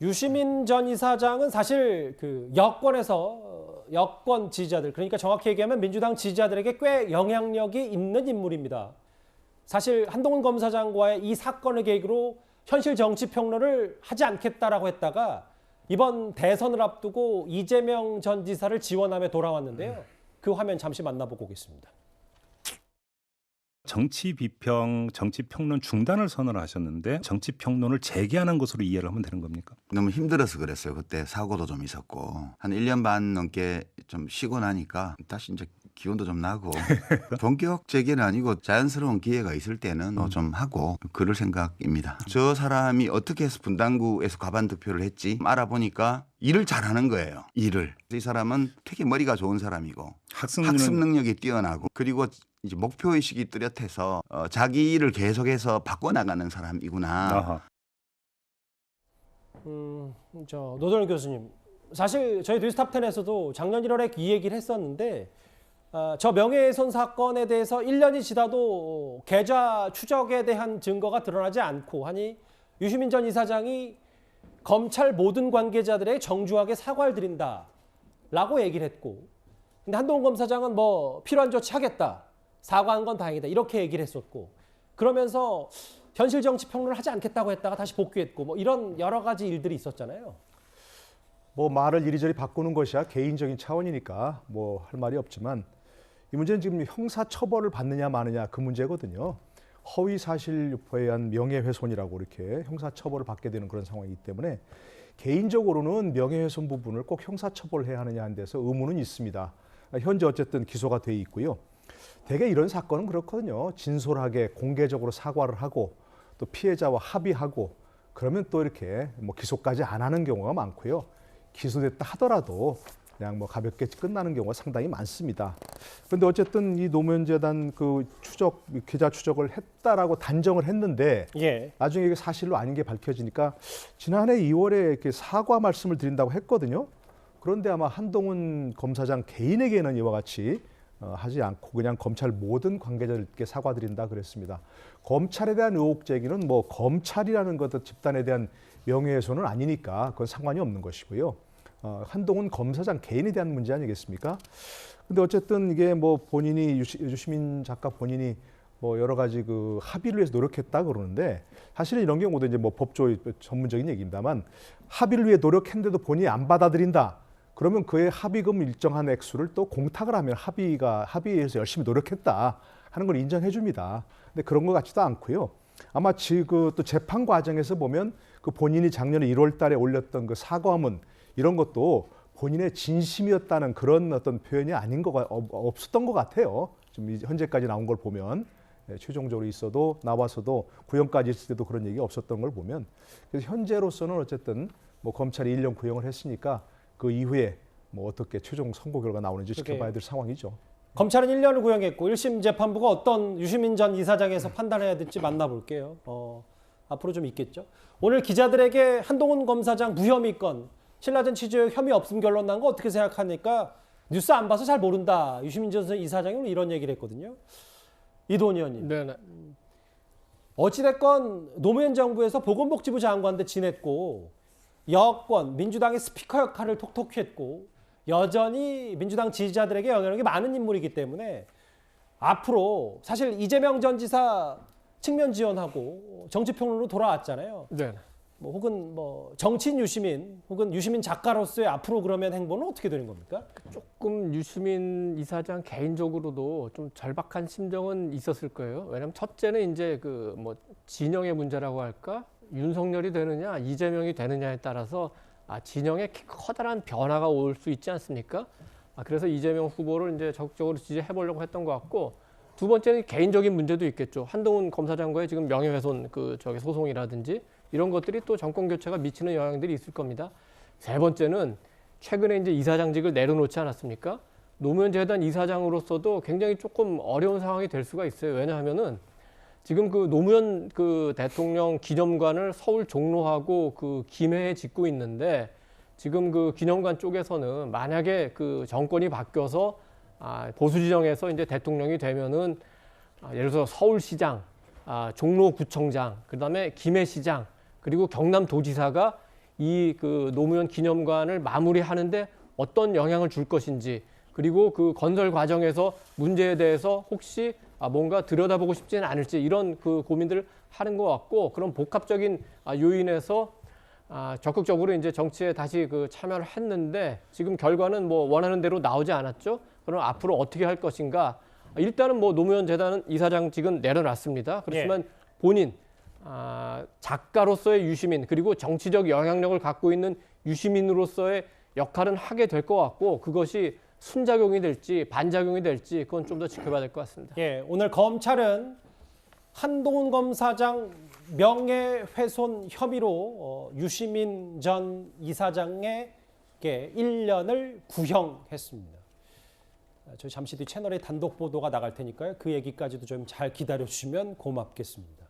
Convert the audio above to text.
유시민 전 이사장은 사실 그 여권에서 여권 지지자들, 그러니까 정확히 얘기하면 민주당 지지자들에게 꽤 영향력이 있는 인물입니다. 사실 한동훈 검사장과의 이 사건을 계기로 현실 정치 평론을 하지 않겠다라고 했다가 이번 대선을 앞두고 이재명 전 지사를 지원하며 돌아왔는데요. 그 화면 잠시 만나보고 오겠습니다. 정치 비평, 정치 평론 중단을 선언하셨는데 정치 평론을 재개하는 것으로 이해를 하면 되는 겁니까? 너무 힘들어서 그랬어요. 그때 사고도 좀 있었고 한 1년 반 넘게 좀 쉬고 나니까 다시 이제 기운도 좀 나고 본격 재개는 아니고 자연스러운 기회가 있을 때는 좀 하고 그럴 생각입니다. 저 사람이 어떻게 해서 분당구에서 과반 득표를 했지 알아보니까 일을 잘하는 거예요. 일을. 이 사람은 되게 머리가 좋은 사람이고 학습 능력이 뛰어나고 그리고 이제 목표의식이 뚜렷해서 자기 일을 계속해서 바꿔나가는 사람이구나. 노도현 교수님, 사실 저희 뉴스탑10에서도 작년 1월에 이 얘기를 했었는데 저 명예훼손 사건에 대해서 1년이 지나도 계좌 추적에 대한 증거가 드러나지 않고 하니 유시민 전 이사장이 검찰 모든 관계자들에게 정중하게 사과를 드린다라고 얘기를 했고, 근데 한동훈 검사장은 뭐 필요한 조치 하겠다, 사과한 건 다행이다 이렇게 얘기를 했었고, 그러면서 현실 정치 평론을 하지 않겠다고 했다가 다시 복귀했고 뭐 이런 여러 가지 일들이 있었잖아요. 뭐 말을 이리저리 바꾸는 것이야 개인적인 차원이니까 뭐 할 말이 없지만 이 문제는 지금 형사 처벌을 받느냐 마느냐 그 문제거든요. 허위 사실 유포에 의한 명예훼손이라고 이렇게 형사 처벌을 받게 되는 그런 상황이기 때문에 개인적으로는 명예훼손 부분을 꼭 형사 처벌해야 하느냐 하는 데서 의문은 있습니다. 현재 어쨌든 기소가 돼 있고요. 대개 이런 사건은 그렇거든요. 진솔하게 공개적으로 사과를 하고 또 피해자와 합의하고 그러면 또 이렇게 뭐 기소까지 안 하는 경우가 많고요. 기소됐다 하더라도 그냥 뭐 가볍게 끝나는 경우가 상당히 많습니다. 그런데 어쨌든 이 노무현 재단 그 추적 계좌 추적을 했다라고 단정을 했는데 나중에 이게 사실로 아닌 게 밝혀지니까 지난해 2월에 이렇게 사과 말씀을 드린다고 했거든요. 그런데 아마 한동훈 검사장 개인에게는 이와 같이 하지 않고 그냥 검찰 모든 관계자들께 사과드린다 그랬습니다. 검찰에 대한 의혹 제기는 뭐 검찰이라는 것 집단에 대한 명예훼손은 아니니까 그건 상관이 없는 것이고요. 한동훈 검사장 개인에 대한 문제 아니겠습니까? 근데 어쨌든 이게 뭐 본인이 유시민 작가 본인이 뭐 여러 가지 그 합의를 위해서 노력했다 그러는데 사실은 이런 경우도 이제 뭐 법조 전문적인 얘기입니다만 합의를 위해 노력했는데도 본인이 안 받아들인다. 그러면 그의 합의금 일정한 액수를 또 공탁을 하면 합의해서 열심히 노력했다 하는 걸 인정해 줍니다. 근데 그런 것 같지도 않고요. 아마 지금 또 재판 과정에서 보면 그 본인이 작년에 1월 달에 올렸던 그 사과문 이런 것도 본인의 진심이었다는 그런 어떤 표현이 아닌 거가 없었던 것 같아요. 지금 현재까지 나온 걸 보면 최종적으로 있어도 나와서도 구형까지 있을 때도 그런 얘기가 없었던 걸 보면 그래서 현재로서는 어쨌든 뭐 검찰이 1년 구형을 했으니까 그 이후에 뭐 어떻게 최종 선고 결과 나오는지 지켜봐야 될 상황이죠. 검찰은 1년을 구형했고 1심 재판부가 어떤 유시민 전 이사장에서 판단해야 될지 만나볼게요. 앞으로 좀 있겠죠. 오늘 기자들에게 한동훈 검사장 무혐의 건 신라젠 취재 혐의 없음 결론 난 거 어떻게 생각하니까 뉴스 안 봐서 잘 모른다. 유시민 전 이사장이 오늘 이런 얘기를 했거든요. 이도원 의원님. 네네. 어찌됐건 노무현 정부에서 보건복지부 장관도 지냈고 여권, 민주당의 스피커 역할을 톡톡히 했고 여전히 민주당 지지자들에게 영향력이 많은 인물이기 때문에 앞으로 사실 이재명 전 지사 측면 지원하고 정치평론으로 돌아왔잖아요. 네. 뭐 혹은 뭐 정치인 유시민 혹은 유시민 작가로서의 앞으로 그러면 행보는 어떻게 되는 겁니까? 조금 유시민 이사장 개인적으로도 좀 절박한 심정은 있었을 거예요. 왜냐하면 첫째는 이제 그 뭐 진영의 문제라고 할까? 윤석열이 되느냐 이재명이 되느냐에 따라서 진영에 커다란 변화가 올 수 있지 않습니까? 그래서 이재명 후보를 이제 적극적으로 지지해 보려고 했던 것 같고, 두 번째는 개인적인 문제도 있겠죠. 한동훈 검사장과의 지금 명예훼손 소송이라든지 이런 것들이 또 정권 교체가 미치는 영향들이 있을 겁니다. 세 번째는 최근에 이제 이사장직을 내려놓지 않았습니까? 노무현 재단 이사장으로서도 굉장히 조금 어려운 상황이 될 수가 있어요. 왜냐하면은 지금 그 노무현 그 대통령 기념관을 서울 종로하고 그 김해에 짓고 있는데 지금 그 기념관 쪽에서는 만약에 그 정권이 바뀌어서 보수 지정에서 이제 대통령이 되면은 예를 들어서 서울시장, 종로구청장, 그다음에 김해시장, 그리고 경남도지사가 이 그 노무현 기념관을 마무리하는데 어떤 영향을 줄 것인지, 그리고 그 건설 과정에서 문제에 대해서 혹시 뭔가 들여다보고 싶지는 않을지, 이런 그 고민들을 하는 것 같고, 그런 복합적인 요인에서 적극적으로 이제 정치에 다시 그 참여를 했는데, 지금 결과는 뭐 원하는 대로 나오지 않았죠. 그럼 앞으로 어떻게 할 것인가? 일단은 뭐 노무현 재단 이사장직은 내려놨습니다. 그렇지만 본인 작가로서의 유시민, 그리고 정치적 영향력을 갖고 있는 유시민으로서의 역할은 하게 될 것 같고, 그것이 순작용이 될지 반작용이 될지 그건 좀 더 지켜봐야 될 것 같습니다. 예, 오늘 검찰은 한동훈 검사장 명예훼손 혐의로 유시민 전 이사장에게 1년을 구형했습니다. 저희 잠시 뒤 채널에 단독 보도가 나갈 테니까요. 그 얘기까지도 좀 잘 기다려 주시면 고맙겠습니다.